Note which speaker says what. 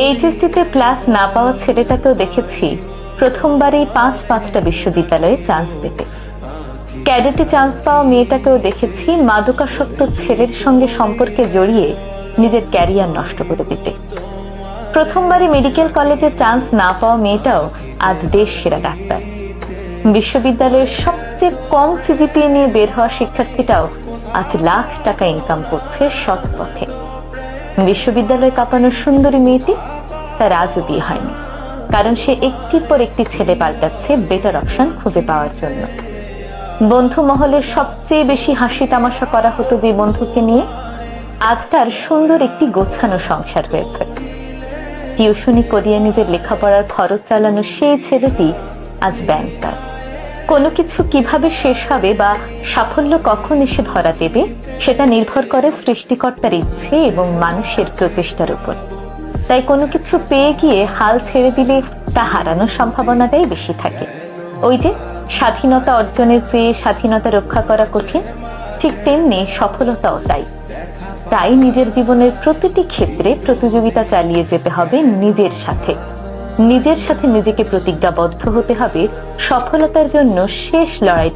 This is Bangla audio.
Speaker 1: এইচএসসিতে ক্লাস না পাওয়া ছেলেটাকেও দেখেছি প্রথমবারই পাঁচটা বিশ্ববিদ্যালয়ে চান্স পেতে। ক্যাডেটে চান্স পাওয়া মেয়েটাকেও দেখেছি মাদকাসক্ত ছেলের সঙ্গে সম্পর্কে জড়িয়ে নিজের ক্যারিয়ার নষ্ট করে দিতে। প্রথমবারই মেডিকেল কলেজে চান্স না পাওয়া মেয়েটাও আজ দেশ সেরা ডাক্তার। বিশ্ববিদ্যালয়ের সবচেয়ে কম সিজিপিএ নিয়ে বের হওয়া শিক্ষার্থীটাও আজ লাখ টাকা ইনকাম করছে সৎ পথে। বিশ্ববিদ্যালয়ে কাঁপানো সুন্দরী মেয়েটি তার আজও বিয়ে হয়নি, কারণ সে একটির পর একটি ছেলে পাল্টাচ্ছে বেটার অপশন খুঁজে পাওয়ার জন্য। বন্ধু মহলের সবচেয়ে বেশি হাসি তামাশা করা হতো যে বন্ধুকে নিয়ে, আজ তার সুন্দর একটি গোছানো সংসার হয়েছে। টিউশনি করিয়ে নিজের লেখাপড়ার খরচ চালানো সেই ছেলেটি আজ ব্যাংকার। কোনো কিছু কিভাবে শেষ হবে বা সাফল্য কখন এসে ধরা দেবে সেটা নির্ভর করে সৃষ্টিকর্তার ইচ্ছে এবং মানুষের প্রচেষ্টার উপর। তাই কোনো কিছু পেয়ে গিয়ে হাল ছেড়ে দিলে তা হারানোর সম্ভাবনাটাই বেশি থাকে। ওই যে স্বাধীনতা অর্জনের চেয়ে স্বাধীনতা রক্ষা করা কঠিন, ঠিক তেমনি সফলতাও তাই। তাই নিজের জীবনের প্রতিটি ক্ষেত্রে প্রতিযোগিতা চালিয়ে যেতে হবে নিজের সাথে নিজেকে প্রতিজ্ঞাবদ্ধ হতে হবে সফলতার জন্য শেষ লড়াই